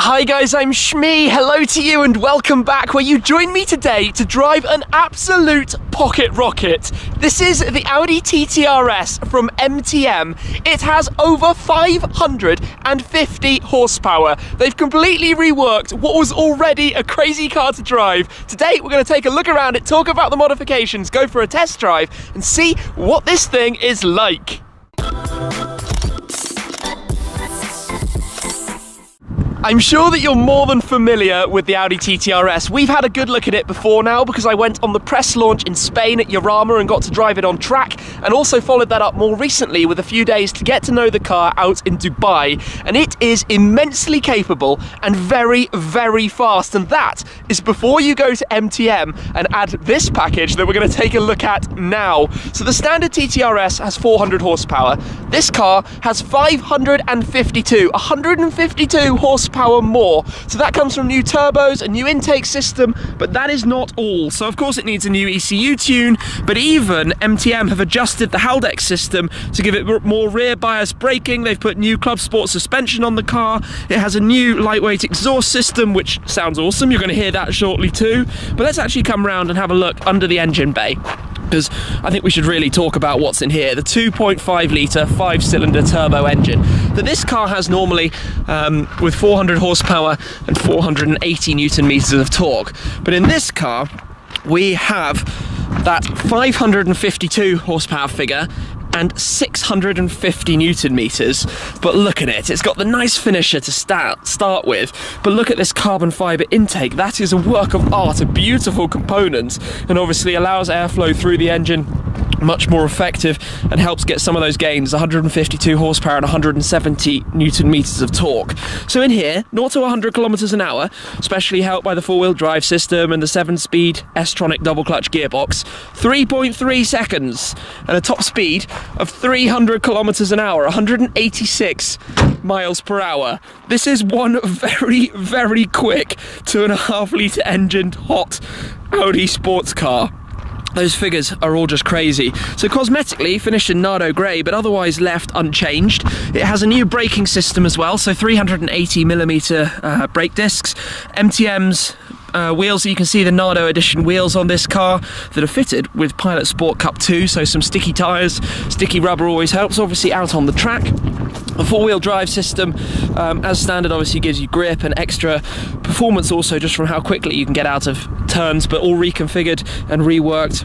Hi guys, I'm Shmee. Hello to you and welcome back, where you join me today to drive an absolute pocket rocket. This is the Audi TT RS from MTM. It has over 550 horsepower. They've completely reworked what was already a crazy car to drive. Today we're going to take a look around it, talk about the modifications, go for a test drive and see what this thing is like. I'm sure that you're more than familiar with the Audi TT RS. We've had a good look at it before now because I went on the press launch in Spain at Jarama and got to drive it on track, and also followed that up more recently with a few days to get to know the car out in Dubai. And it is immensely capable and very, very fast. And that is before you go to MTM and add this package that we're going to take a look at now. So the standard TT RS has 400 horsepower. This car has 552, 152 horsepower more. So that comes from new turbos, a new intake system, but that is not all. So of course it needs a new ECU tune, but even MTM have adjusted the Haldex system to give it more rear bias braking. They've put new Club Sport suspension on the car. It has a new lightweight exhaust system, which sounds awesome. You're going to hear that shortly too. But let's actually come around and have a look under the engine bay, because I think we should really talk about what's in here. The 2.5 litre 5-cylinder turbo engine that this car has normally, with 400 horsepower and 480 newton meters of torque. But in this car, we have that 552 horsepower figure and 650 newton meters. But look at it, it's got the nice finisher to start with, but look at this carbon fiber intake. That is a work of art, a beautiful component, and obviously allows airflow through the engine, much more effective, and helps get some of those gains, 152 horsepower and 170 newton meters of torque. So in here, 0 to 100 kilometers an hour, especially helped by the four-wheel drive system and the 7-speed S-tronic double clutch gearbox, 3.3 seconds, and a top speed of 300 kilometers an hour, 186 miles per hour. This is one very, very quick 2.5 litre engined hot Audi sports car. Those figures are all just crazy. So cosmetically finished in Nardo grey, but otherwise left unchanged. It has a new braking system as well, so 380mm brake discs. MTM's wheels, so you can see the Nardo edition wheels on this car that are fitted with Pilot Sport Cup 2, so some sticky tyres. Sticky rubber always helps, obviously, out on the track. The four-wheel drive system, as standard, obviously gives you grip and extra performance also just from how quickly you can get out of turns, but all reconfigured and reworked,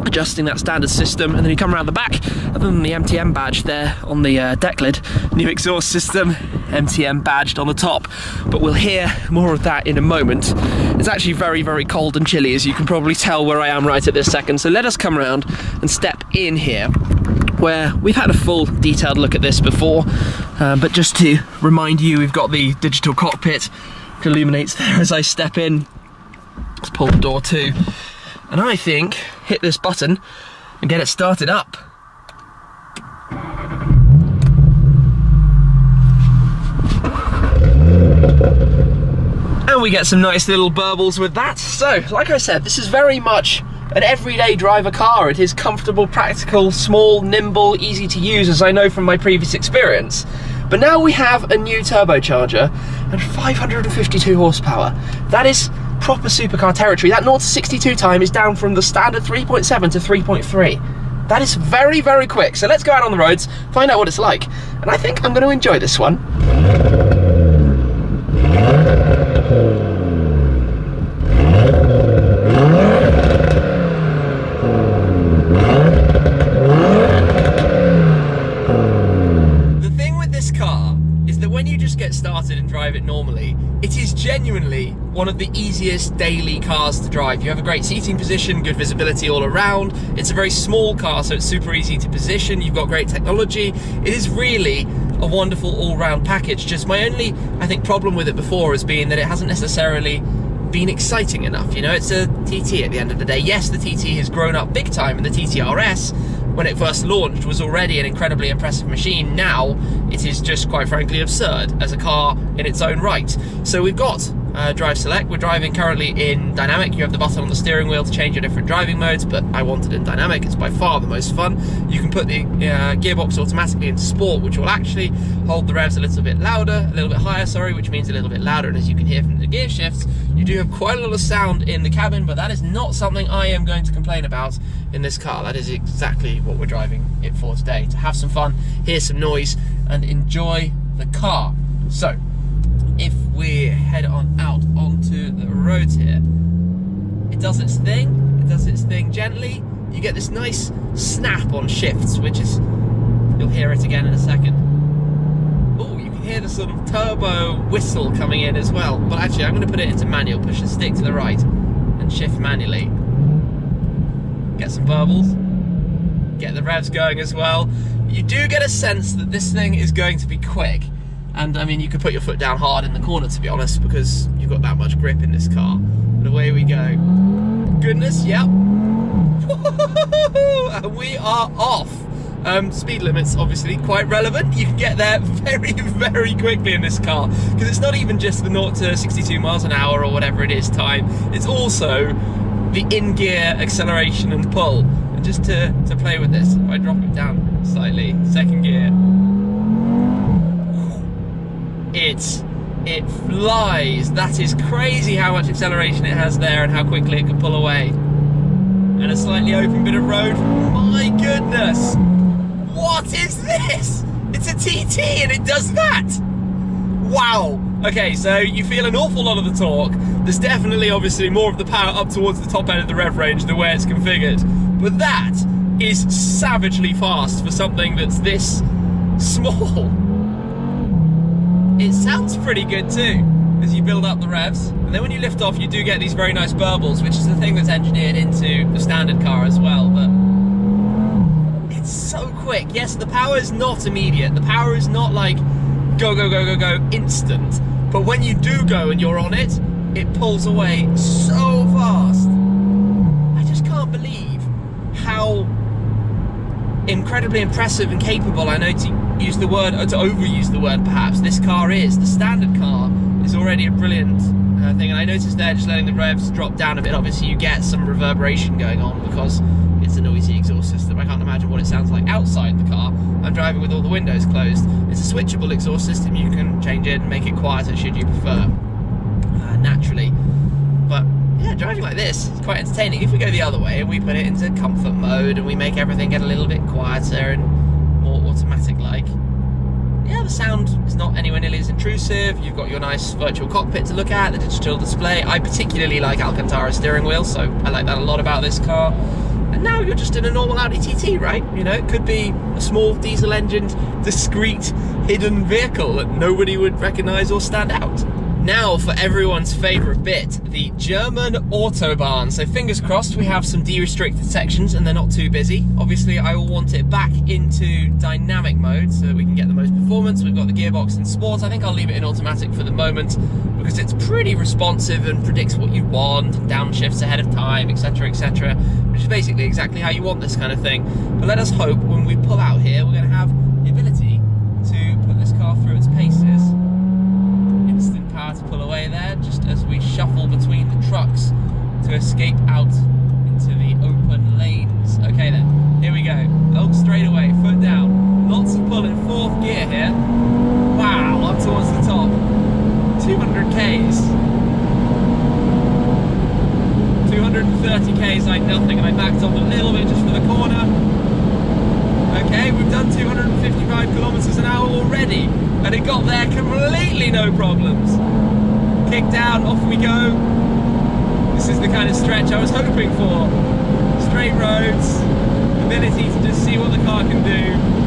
adjusting that standard system. And then you come around the back, other than the MTM badge there on the deck lid, new exhaust system, MTM badged on the top, but we'll hear more of that in a moment. It's actually very, very cold and chilly, as you can probably tell where I am right at this second. So let us come around and step in here, where we've had a full detailed look at this before, but just to remind you, we've got the digital cockpit that illuminates there as I step in. Let's pull the door to, and I think hit this button and get it started up. And we get some nice little burbles with that. So, like I said, this is very much an everyday driver car. It is comfortable, practical, small, nimble, easy to use, as I know from my previous experience. But now we have a new turbocharger and 552 horsepower. That is proper supercar territory. That 0 to 62 time is down from the standard 3.7 to 3.3. That is very, very quick. So let's go out on the roads, find out what it's like. And I think I'm going to enjoy this one. The thing with this car is that when you just get started and drive it normally, it is genuinely one of the easiest daily cars to drive. You have a great seating position, good visibility all around. It's a very small car, so it's super easy to position. You've got great technology. It is really a wonderful all-round package. Just my only, I think, problem with it before has been that it hasn't necessarily been exciting enough. You know, it's a TT at the end of the day. Yes, the TT has grown up big time, and the TT RS, when it first launched, was already an incredibly impressive machine. Now it is just, quite frankly, absurd as a car in its own right. So we've got drive select. We're driving currently in dynamic. You have the button on the steering wheel to change your different driving modes, but I want it in dynamic. It's by far the most fun. You can put the gearbox automatically into sport, which will actually hold the revs a little bit higher, sorry, which means a little bit louder. And as you can hear from the gear shifts, you do have quite a lot of sound in the cabin, but that is not something I am going to complain about in this car. That is exactly what we're driving it for today, to have some fun, hear some noise, and enjoy the car. So, if we head on out onto the roads here, it does its thing gently. You get this nice snap on shifts, which is, you'll hear it again in a second. Oh, you can hear the sort of turbo whistle coming in as well. But actually, I'm going to put it into manual, push the stick to the right, and shift manually. Get some burbles, get the revs going as well. You do get a sense that this thing is going to be quick. And I mean, you could put your foot down hard in the corner, to be honest, because you've got that much grip in this car. But away we go. Goodness, yep. And we are off. Speed limits, obviously, quite relevant. You can get there very, very quickly in this car, because it's not even just the 0 to 62 miles an hour or whatever it is time. It's also the in-gear acceleration and pull. And just to play with this, if I drop it down slightly, second gear, it flies. That is crazy how much acceleration it has there and how quickly it can pull away. And a slightly open bit of road. My goodness! What is this? It's a TT and it does that! Wow! Okay, so you feel an awful lot of the torque. There's definitely, obviously, more of the power up towards the top end of the rev range the way it's configured. But that is savagely fast for something that's this small. It sounds pretty good too, as you build up the revs. And then when you lift off, you do get these very nice burbles, which is the thing that's engineered into the standard car as well. But it's so quick. Yes, the power is not immediate. The power is not like go, go, go, go, go, instant. But when you do go and you're on it, it pulls away so fast. I just can't believe how incredibly impressive and capable, I know to use the word, or to overuse the word perhaps, this car is. The standard car is already a brilliant thing, and I noticed there, just letting the revs drop down a bit, obviously you get some reverberation going on because it's a noisy exhaust system. I can't imagine what it sounds like outside the car. I'm driving with all the windows closed. It's a switchable exhaust system. You can change it and make it quieter should you prefer, naturally. But yeah, driving like this is quite entertaining. If we go the other way and we put it into comfort mode and we make everything get a little bit quieter and more automatic-like, yeah, the sound is not anywhere nearly as intrusive. You've got your nice virtual cockpit to look at, the digital display. I particularly like Alcantara steering wheel, so I like that a lot about this car. And now you're just in a normal Audi TT, right? You know, it could be a small diesel-engined, discreet, hidden vehicle that nobody would recognise or stand out. Now for everyone's favourite bit, the German Autobahns. So fingers crossed we have some de-restricted sections and they're not too busy. Obviously I will want it back into dynamic mode so that we can get the most performance. We've got the gearbox in sport. I think I'll leave it in automatic for the moment because it's pretty responsive and predicts what you want, downshifts ahead of time, etc, etc, which is basically exactly how you want this kind of thing. But let us hope when we pull out here we're going to have the ability to put this car through its paces. Instant power to pull away there, just as we shuffle between the trucks to escape out into the open lanes. Okay then, here we go. Oh, straight away, foot down. Lots of pull in fourth gear here. Wow, up towards the top. 200 Ks. 230 Ks like nothing, and I backed off a little bit just for the corner. Okay, we've done 255 kilometers an hour already, and it got there completely no problems. Kick down, off we go. This is the kind of stretch I was hoping for. Straight roads, ability to just see what the car can do.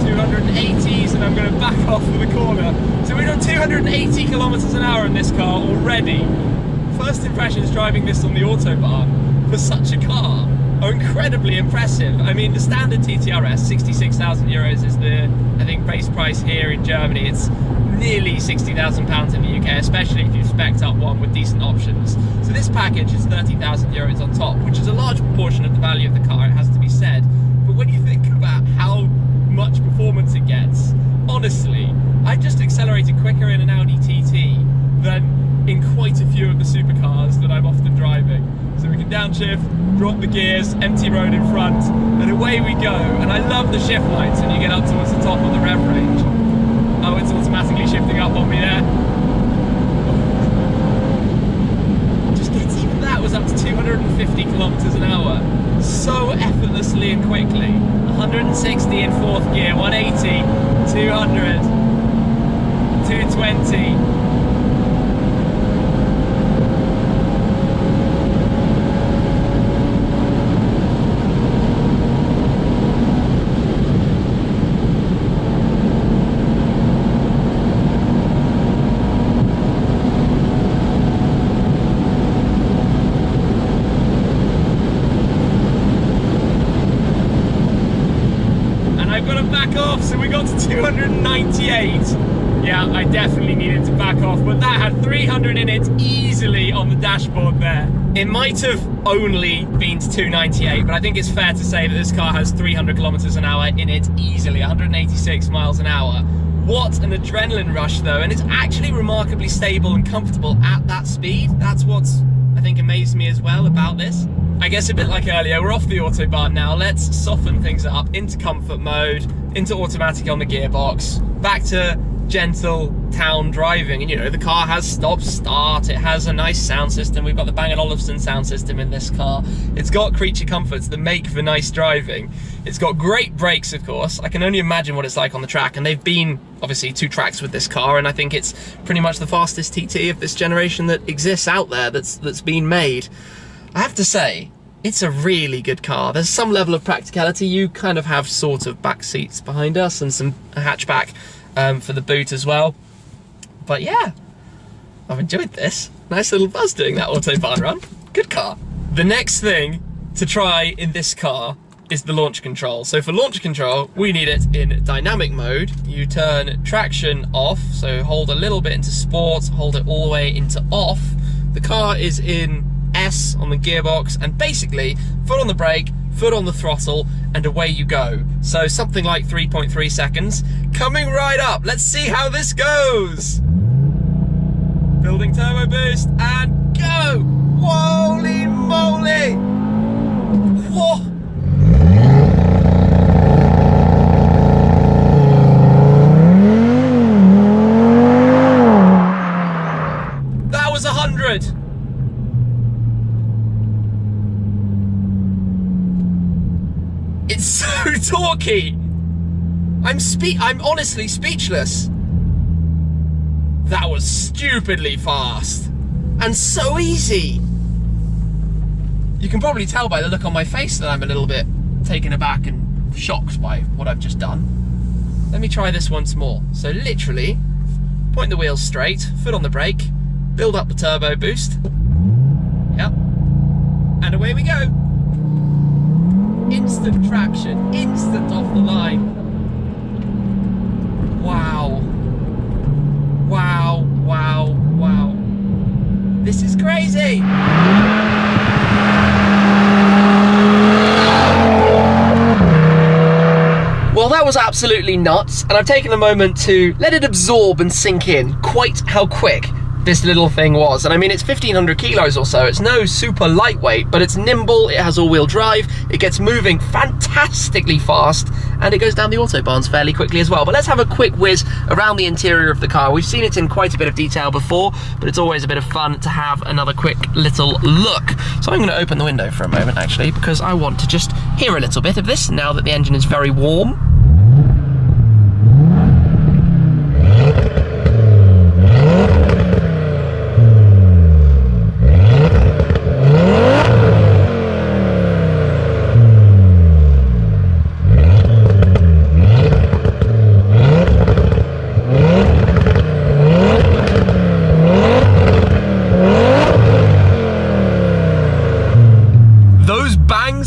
280s, and I'm going to back off for the corner. So we're on 280 kilometers an hour in this car already. First impressions driving this on the Autobahn for such a car are incredibly impressive. I mean, the standard TT RS, 66,000 euros is the, I think, base price here in Germany. It's nearly 60,000 pounds in the UK, especially if you've spec'd up one with decent options. So this package is 30,000 euros on top, which is a large proportion of the value of the car, it has to be said. But when you think about how much performance it gets, honestly, I just accelerated quicker in an Audi quite a few of the supercars that I'm often driving. So we can downshift, drop the gears, empty road in front, and away we go. And I love the shift lights when you get up towards the top of the rev range. Oh, it's automatically shifting up on me there. Just gets, even that was up to 250 kilometers an hour. So effortlessly and quickly. 160 in fourth gear, 180, 200, 220. So we got to 298. Yeah, I definitely needed to back off, but that had 300 in it easily on the dashboard there. It might have only been to 298, but I think it's fair to say that this car has 300 kilometers an hour in it easily, 186 miles an hour. What an adrenaline rush though, and it's actually remarkably stable and comfortable at that speed. That's what's, I think, amazed me as well about this. I guess a bit like earlier, we're off the Autobahn now. Let's soften things up into comfort mode, into automatic on the gearbox, back to gentle town driving. And you know, the car has stop start, it has a nice sound system. We've got the Bang & Olufsen sound system in this car. It's got creature comforts that make for nice driving. It's got great brakes, of course. I can only imagine what it's like on the track, and they've been obviously 2 tracks with this car, and I think it's pretty much the fastest TT of this generation that exists out there that's been made. I have to say, it's a really good car. There's some level of practicality. You kind of have sort of back seats behind us and a hatchback for the boot as well. But yeah, I've enjoyed this. Nice little buzz doing that Autobahn run. Good car. The next thing to try in this car is the launch control. So for launch control, we need it in dynamic mode. You turn traction off, so hold a little bit into sport, hold it all the way into off. The car is in S on the gearbox, and basically foot on the brake, foot on the throttle, and away you go. So something like 3.3 seconds. Coming right up, let's see how this goes. Building turbo boost, and go! Holy moly! Whoa! That was 100! It's so torquey. I'm honestly speechless. That was stupidly fast and so easy. You can probably tell by the look on my face that I'm a little bit taken aback and shocked by what I've just done. Let me try this once more. So literally, point the wheels straight, foot on the brake, build up the turbo boost. Yep. And away we go. Instant traction, instant off the line. Wow. Wow, wow, wow. This is crazy. Well, that was absolutely nuts, and I've taken a moment to let it absorb and sink in quite how quick this little thing was. And I mean, it's 1,500 kilos or so. It's no super lightweight, but it's nimble, it has all-wheel drive, it gets moving fantastically fast, and it goes down the Autobahns fairly quickly as well. But let's have a quick whiz around the interior of the car. We've seen it in quite a bit of detail before, but it's always a bit of fun to have another quick little look. So I'm going to open the window for a moment, actually, because I want to just hear a little bit of this now that the engine is very warm.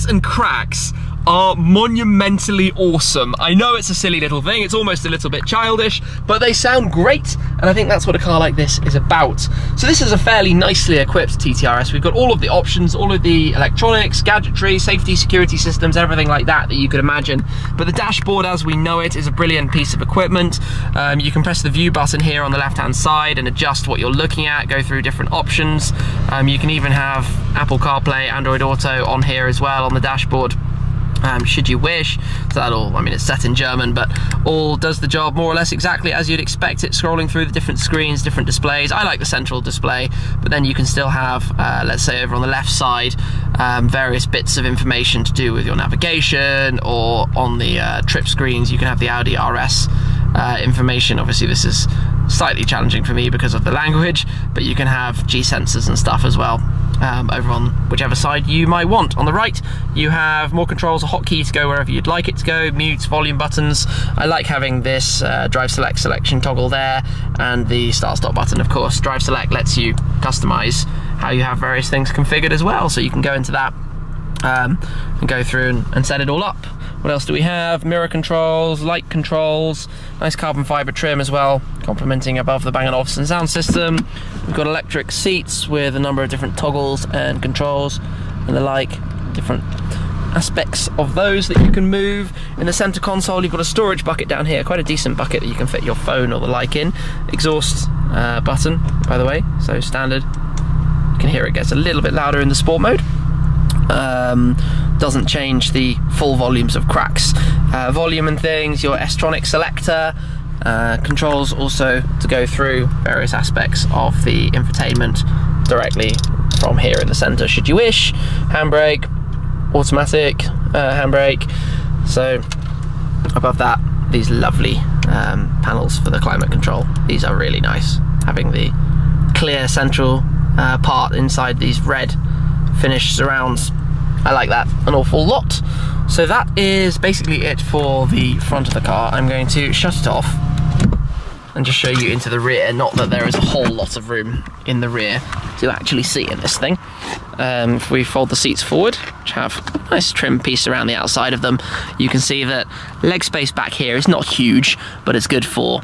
And cracks are monumentally awesome. I know it's a silly little thing, it's almost a little bit childish, but they sound great, and I think that's what a car like this is about. So this is a fairly nicely equipped TTRS. We've got all of the options, all of the electronics, gadgetry, safety, security systems, everything like that you could imagine. But the dashboard as we know it is a brilliant piece of equipment. You can press the view button here on the left hand side and adjust what you're looking at, go through different options. You can even have Apple CarPlay, Android Auto on here as well on the dashboard. Should you wish. So that all, I mean, it's set in German, but all does the job more or less exactly as you'd expect it, scrolling through the different screens, different displays. I like the central display, but then you can still have, let's say over on the left side, various bits of information to do with your navigation, or on the trip screens, you can have the Audi RS information. Obviously this is slightly challenging for me because of the language, but you can have G sensors and stuff as well. Over on whichever side you might want. On the right, you have more controls, a hotkey to go wherever you'd like it to go, mute, volume buttons. I like having this drive select selection toggle there, and the start stop button, of course. Drive select lets you customize how you have various things configured as well, so you can go into that and go through and set it all up. What else do we have? Mirror controls, light controls, nice carbon fiber trim as well, complementing above the Bang & Olufsen sound system. We've got electric seats with a number of different toggles and controls and the like, different aspects of those that you can move. In the center console, you've got a storage bucket down here, quite a decent bucket that you can fit your phone or the like in. Exhaust button, by the way, so standard. You can hear it gets a little bit louder in the sport mode. Doesn't change the full volumes of cracks. Volume and things, your S-tronic selector, controls also to go through various aspects of the infotainment directly from here in the center should you wish. Handbrake, automatic handbrake. So above that, these lovely panels for the climate control. These are really nice, having the clear central part inside these red finished surrounds. I like that an awful lot. So that is basically it for the front of the car. I'm going to shut it off and just show you into the rear. Not that there is a whole lot of room in the rear to actually see in this thing. If we fold the seats forward, which have a nice trim piece around the outside of them, you can see that leg space back here is not huge, but it's good for,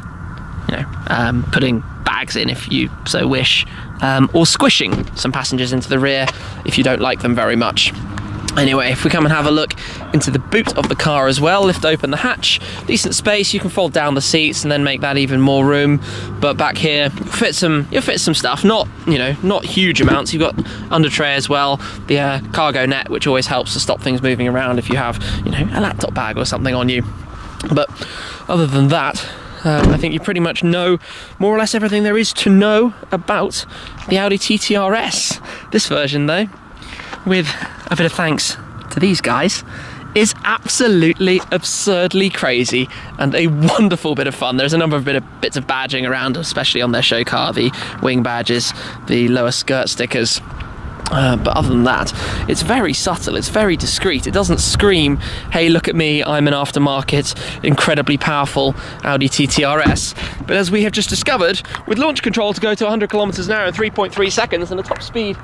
you know, putting bags in if you so wish, or squishing some passengers into the rear if you don't like them very much. Anyway, if we come and have a look into the boot of the car as well, lift open the hatch, decent space, you can fold down the seats and then make that even more room. But back here, you'll fit some stuff, not huge amounts. You've got under tray as well, the cargo net, which always helps to stop things moving around if you have, a laptop bag or something on you. But other than that, I think you pretty much know more or less everything there is to know about the Audi TT RS. This version though, with a bit of thanks to these guys, is absolutely absurdly crazy and a wonderful bit of fun. There's a number of bits of badging around, especially on their show car, the wing badges, the lower skirt stickers. But other than that, it's very subtle, it's very discreet. It doesn't scream, hey, look at me, I'm an aftermarket, incredibly powerful Audi TT RS. But as we have just discovered, with launch control to go to 100 kilometers an hour in 3.3 seconds and a top speed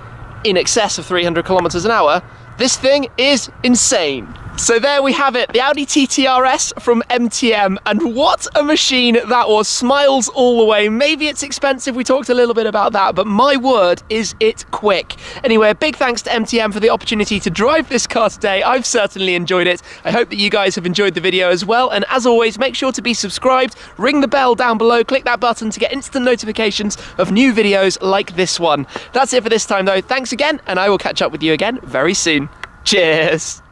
in excess of 300 kilometers an hour, this thing is insane. So there we have it, the Audi TT RS from MTM, and what a machine that was. Smiles all the way. Maybe it's expensive, we talked a little bit about that, but my word, is it quick. Anyway, a big thanks to MTM for the opportunity to drive this car today. I've certainly enjoyed it. I hope that you guys have enjoyed the video as well, and as always, make sure to be subscribed, ring the bell down below, click that button to get instant notifications of new videos like this one. That's it for this time though. Thanks again, and I will catch up with you again very soon. Cheers!